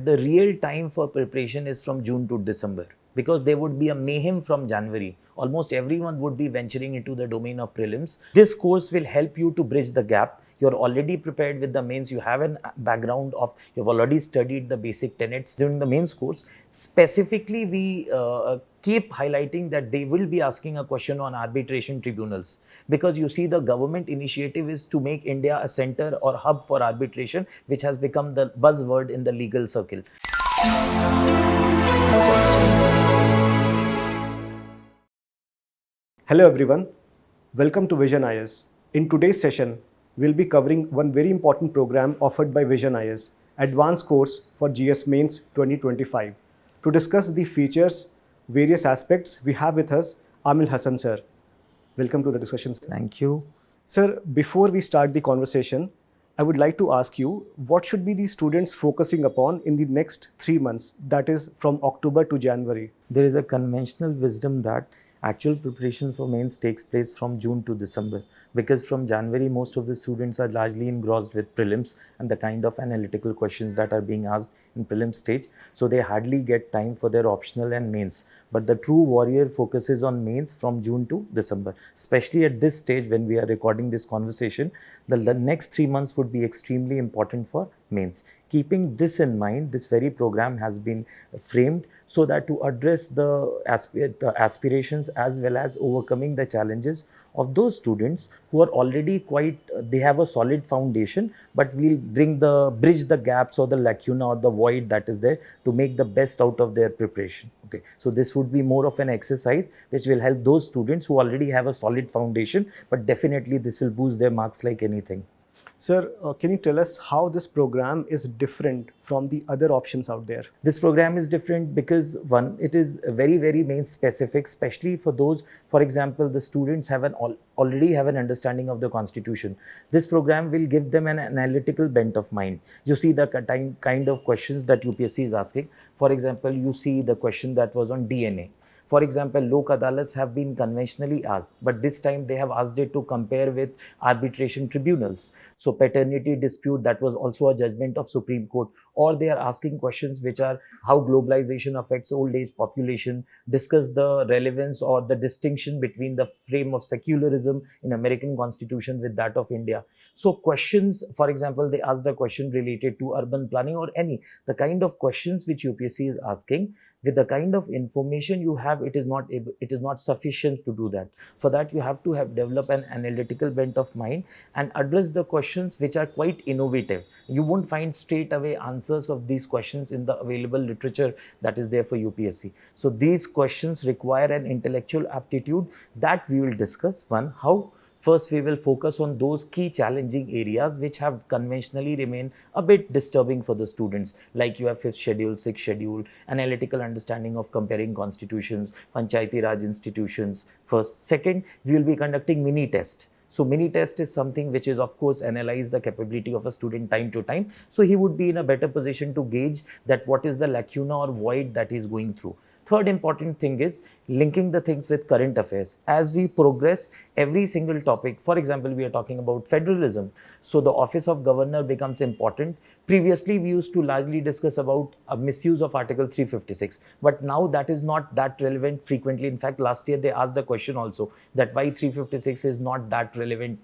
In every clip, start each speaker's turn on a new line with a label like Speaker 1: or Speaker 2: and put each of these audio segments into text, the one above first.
Speaker 1: the real time for preparation is from June to December, because there would be a mayhem from January. Almost everyone would be venturing into the domain of prelims. This course will help you to bridge the gap. You're already prepared with the mains. You have a background of, you've already studied the basic tenets during the mains course. Specifically, we keep highlighting that they will be asking a question on arbitration tribunals, because you see the government initiative is to make India a center or hub for arbitration, which has become the buzzword in the legal circle.
Speaker 2: Hello everyone, welcome to VisionIAS. In today's session, we'll be covering one very important program offered by VisionIAS, Advanced Course for GS Mains 2025. To discuss the features, various aspects, we have with us Amil Hasan Sir. Welcome to the discussion.
Speaker 1: Thank you.
Speaker 2: Sir, before we start the conversation, I would like to ask you, what should be the students focusing upon in the next 3 months, that is from October to January?
Speaker 1: There is a conventional wisdom that actual preparation for mains takes place from June to December, because from January most of the students are largely engrossed with prelims and the kind of analytical questions that are being asked in prelim stage, so they hardly get time for their optional and mains. But the true warrior focuses on mains from June to December. Especially at this stage when we are recording this conversation, the next 3 months would be extremely important for mains. Keeping this in mind, this very program has been framed so that to address the aspirations as well as overcoming the challenges of those students who are already they have a solid foundation, but we'll bridge the gaps or the lacuna or the void that is there to make the best out of their preparation. Okay, so this would be more of an exercise which will help those students who already have a solid foundation, but definitely this will boost their marks like anything.
Speaker 2: Sir, can you tell us how this program is different from the other options out there?
Speaker 1: This program is different because one, it is very, very main specific, especially for those, for example, the students already have an understanding of the constitution. This program will give them an analytical bent of mind. You see the kind of questions that UPSC is asking. For example, you see the question that was on DNA. For example, Lok Adalats have been conventionally asked, but this time they have asked it to compare with arbitration tribunals. So paternity dispute, that was also a judgment of Supreme Court. Or they are asking questions which are how globalization affects old age population, discuss the relevance or the distinction between the frame of secularism in American Constitution with that of India. So questions, for example, they asked a question related to urban planning or the kind of questions which UPSC is asking. With the kind of information you have, it is not sufficient to do that. For that, you have to develop an analytical bent of mind and address the questions which are quite innovative. You won't find straight away answers of these questions in the available literature that is there for UPSC. So these questions require an intellectual aptitude that we will discuss. One, how? First, we will focus on those key challenging areas which have conventionally remained a bit disturbing for the students, like you have 5th schedule, 6th schedule, analytical understanding of comparing constitutions, Panchayati Raj institutions. First. Second, we will be conducting mini test. So mini test is something which is, of course, analyze the capability of a student time to time. So he would be in a better position to gauge that what is the lacuna or void that he is going through. Third important thing is linking the things with current affairs. As we progress, every single topic, for example, we are talking about federalism. So the office of governor becomes important. Previously, we used to largely discuss about a misuse of Article 356, but now that is not that relevant frequently. In fact, last year they asked a question also that why 356 is not that relevant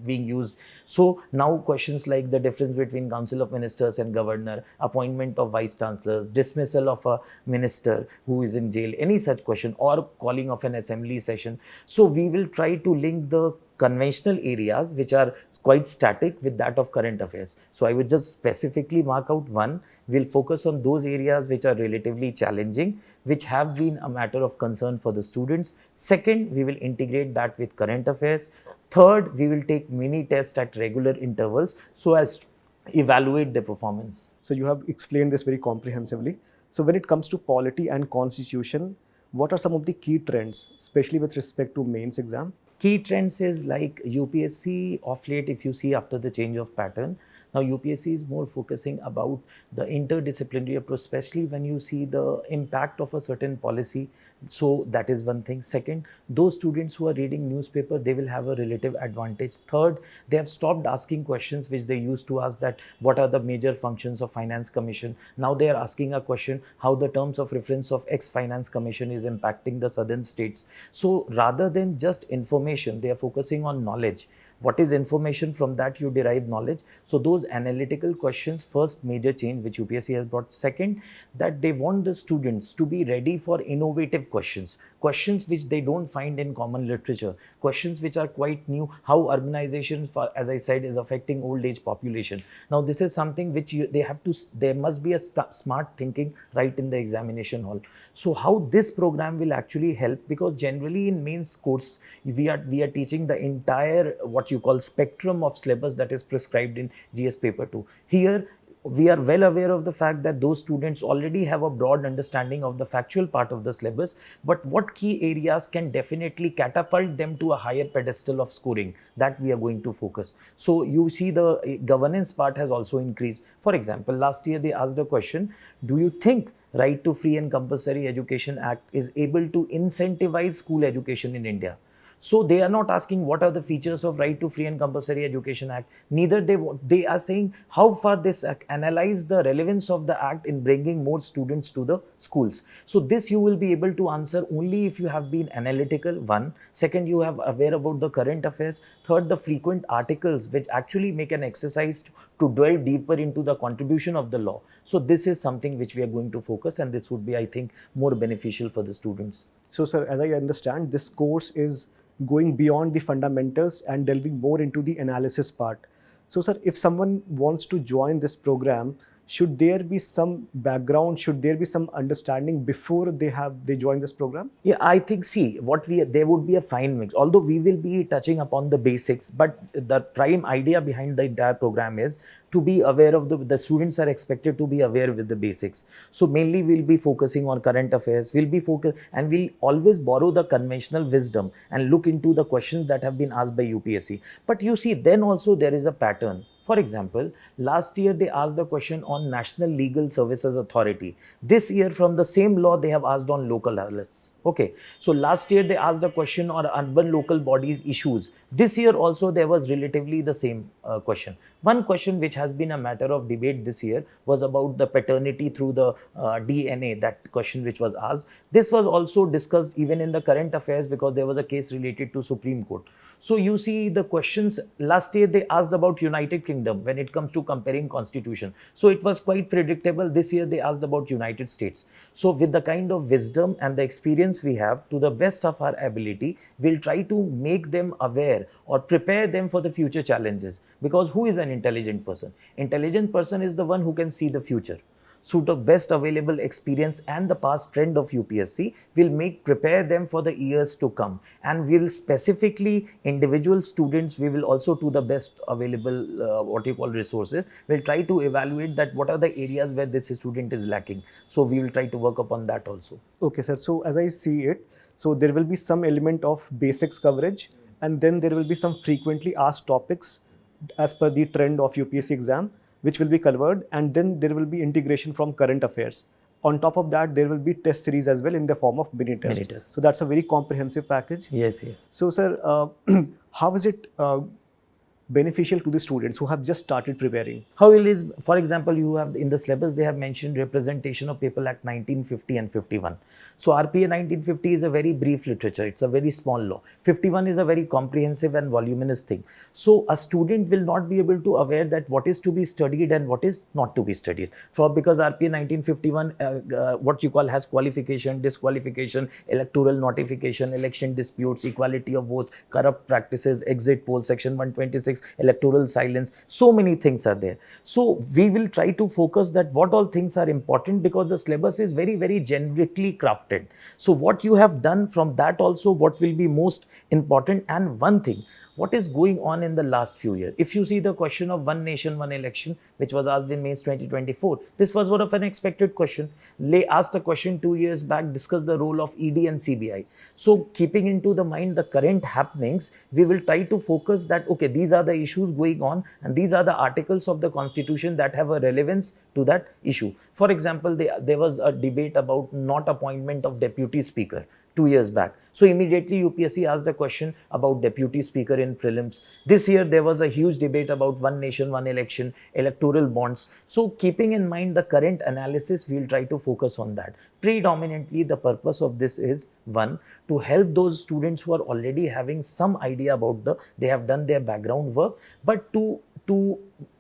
Speaker 1: being used. So now questions like the difference between Council of Ministers and Governor, appointment of Vice Chancellors, dismissal of a minister who is in jail, any such question, or calling of an assembly session. So we will try to link the conventional areas which are quite static with that of current affairs. So I would just specifically mark out one, we'll focus on those areas which are relatively challenging, which have been a matter of concern for the students. Second, we will integrate that with current affairs. Third, we will take mini tests at regular intervals so as to evaluate the performance.
Speaker 2: So you have explained this very comprehensively. So when it comes to polity and constitution, what are some of the key trends, especially with respect to mains exam?
Speaker 1: Key trends is like UPSC of late, if you see after the change of pattern, Now UPSC is more focusing about the interdisciplinary approach, especially when you see the impact of a certain policy. So that is one thing. Second, those students who are reading newspaper, they will have a relative advantage. Third, they have stopped asking questions which they used to ask, that what are the major functions of finance commission. Now they are asking a question, how the terms of reference of ex finance commission is impacting the southern states. So rather than just information, they are focusing on knowledge. What is information? From that you derive knowledge. So those analytical questions, first major change which UPSC has brought. Second, that they want the students to be ready for innovative questions, questions which they don't find in common literature, questions which are quite new. How urbanization, for, as I said, is affecting old age population. Now this is something which they have to, there must be a smart thinking right in the examination hall. So how this program will actually help, because generally in mains course we are teaching the entire what you call spectrum of syllabus that is prescribed in GS paper 2. Here we are well aware of the fact that those students already have a broad understanding of the factual part of the syllabus, but what key areas can definitely catapult them to a higher pedestal of scoring, that we are going to focus. So you see the governance part has also increased. For example, last year they asked a question, do you think Right to Free and Compulsory Education Act is able to incentivize school education in India? So they are not asking what are the features of Right to Free and Compulsory Education Act. Neither they are saying how far this analyze the relevance of the act in bringing more students to the schools. So this you will be able to answer only if you have been analytical. One. Second, you have aware about the current affairs. Third, the frequent articles which actually make an exercise to delve deeper into the contribution of the law. So this is something which we are going to focus, and this would be, I think, more beneficial for the students.
Speaker 2: So, sir, as I understand, this course is going beyond the fundamentals and delving more into the analysis part. So, sir, if someone wants to join this program, should there be some background? Should there be some understanding before they join this program?
Speaker 1: Yeah, I think, see, there would be a fine mix. Although we will be touching upon the basics, but the prime idea behind the entire program is to be aware of the students are expected to be aware with the basics. So mainly we'll be focusing on current affairs. We'll be focused, and we'll always borrow the conventional wisdom and look into the questions that have been asked by UPSC. But you see, then also there is a pattern. For example, last year they asked the question on National Legal Services Authority. This year from the same law they have asked on local adalats. Okay. So last year they asked the question on urban local bodies issues. This year also there was relatively the same question. One question which has been a matter of debate this year was about the paternity through the DNA, that question which was asked. This was also discussed even in the current affairs because there was a case related to Supreme Court. So you see the questions, last year they asked about United Kingdom when it comes to comparing constitution. So it was quite predictable. This year they asked about United States. So with the kind of wisdom and the experience we have, to the best of our ability, we'll try to make them aware or prepare them for the future challenges. Because who is an intelligent person? Intelligent person is the one who can see the future. So the best available experience and the past trend of UPSC will prepare them for the years to come, and will specifically individual students, we will also, to the best available resources, will try to evaluate that what are the areas where this student is lacking. So we will try to work upon that also.
Speaker 2: Okay, sir. So as I see it, so there will be some element of basics coverage, and then there will be some frequently asked topics as per the trend of UPSC exam, which will be covered, and then there will be integration from current affairs. On top of that, there will be test series as well in the form of mini test. So that's a very comprehensive package.
Speaker 1: Yes, yes.
Speaker 2: So, sir, how is it beneficial to the students who have just started preparing?
Speaker 1: How it is, for example, you have in the syllabus, they have mentioned representation of People Act 1950 and 51. So RPA 1950 is a very brief literature. It's a very small law. 51 is a very comprehensive and voluminous thing. So a student will not be able to aware that what is to be studied and what is not to be studied. Because RPA 1951, has qualification, disqualification, electoral notification, election disputes, equality of votes, corrupt practices, exit poll, section 126, electoral silence. So many things are there. So we will try to focus that what all things are important, because the syllabus is very, very generically crafted. So what you have done from that also, what will be most important. And one thing, what is going on in the last few years. If you see the question of one nation, one election, which was asked in Mains 2024, this was one of an expected question. They asked a question 2 years back, discussed the role of ED and CBI. So keeping into the mind the current happenings, we will try to focus that, okay, these are the issues going on and these are the articles of the constitution that have a relevance to that issue. For example, there was a debate about not appointment of deputy speaker 2 years back. So immediately UPSC asked a question about deputy speaker in prelims. This year there was a huge debate about one nation, one election, electoral bonds. So keeping in mind the current analysis, we'll try to focus on that. Predominantly the purpose of this is, one, to help those students who are already having some idea about they have done their background work, but to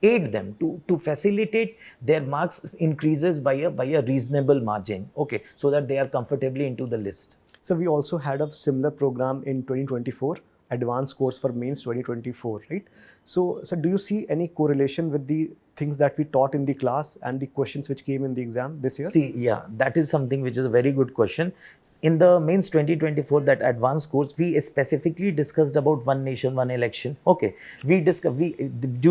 Speaker 1: aid them, to facilitate their marks increases by a reasonable margin, okay, so that they are comfortably into the list.
Speaker 2: So we also had a similar program in 2024, advanced course for mains 2024, right? So do you see any correlation with the things that we taught in the class and the questions which came in the exam this year?
Speaker 1: See, yeah, that is something which is a very good question. In the Mains 2024, that advanced course, we specifically discussed about one nation, one election. Okay, due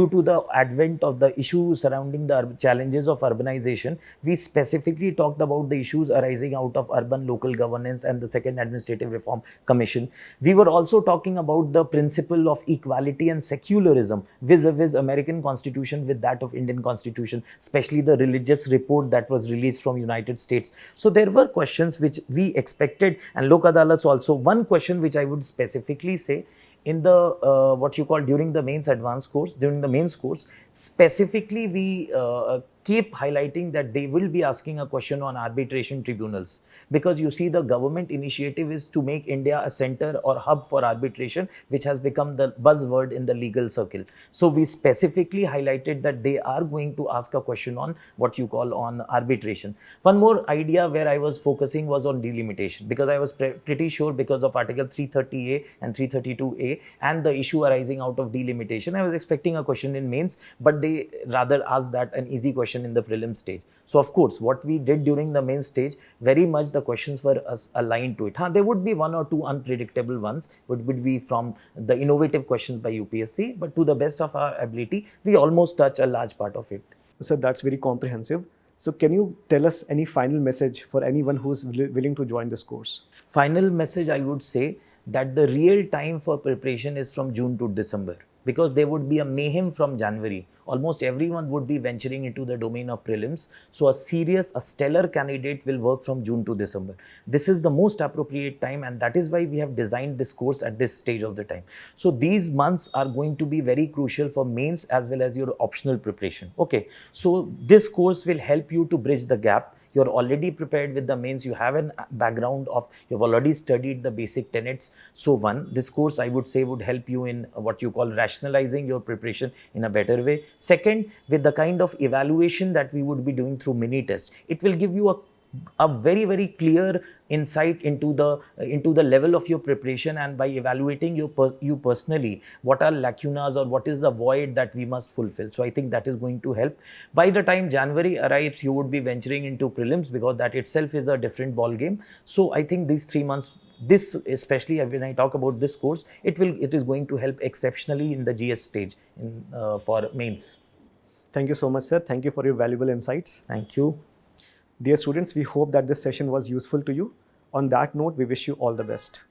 Speaker 1: to the advent of the issues surrounding the challenges of urbanization, we specifically talked about the issues arising out of urban local governance and the second administrative reform commission. We were also talking about the principle of equality and secularism vis-a-vis American constitution with that of Indian constitution, especially the religious report that was released from United States. So there were questions which we expected, and Lok Adalats also. One question which I would specifically say, in the what you call during the mains advanced course, during the mains course, specifically we keep highlighting that they will be asking a question on arbitration tribunals, because you see the government initiative is to make India a center or hub for arbitration, which has become the buzzword in the legal circle. So we specifically highlighted that they are going to ask a question on what you call on arbitration. One more idea where I was focusing was on delimitation, because I was pretty sure, because of Article 330A and 332A and the issue arising out of delimitation, I was expecting a question in mains, but they rather asked that an easy question in the prelim stage. So of course, what we did during the main stage, very much the questions were aligned to it. There would be one or two unpredictable ones, would be from the innovative questions by UPSC, but to the best of our ability, we almost touch a large part of it.
Speaker 2: So that's very comprehensive. So can you tell us any final message for anyone who is willing to join this course?
Speaker 1: Final message, I would say that the real time for preparation is from June to December, because there would be a mayhem from January. Almost everyone would be venturing into the domain of prelims. So a stellar candidate will work from June to December. This is the most appropriate time, and that is why we have designed this course at this stage of the time. So these months are going to be very crucial for mains as well as your optional preparation. Okay, so this course will help you to bridge the gap. You're already prepared with the mains, you have a background of, you've already studied the basic tenets. So one, this course I would say would help you in what you call rationalizing your preparation in a better way. Second, with the kind of evaluation that we would be doing through mini tests, it will give you a very, very clear insight into the level of your preparation, and by evaluating you personally, what are lacunas or what is the void that we must fulfill. So I think that is going to help. By the time January arrives, you would be venturing into prelims, because that itself is a different ball game. So I think these 3 months, this especially when I talk about this course, it is going to help exceptionally in the GS stage for mains.
Speaker 2: Thank you so much, sir. Thank you for your valuable insights.
Speaker 1: Thank you.
Speaker 2: Dear students, we hope that this session was useful to you. On that note, we wish you all the best.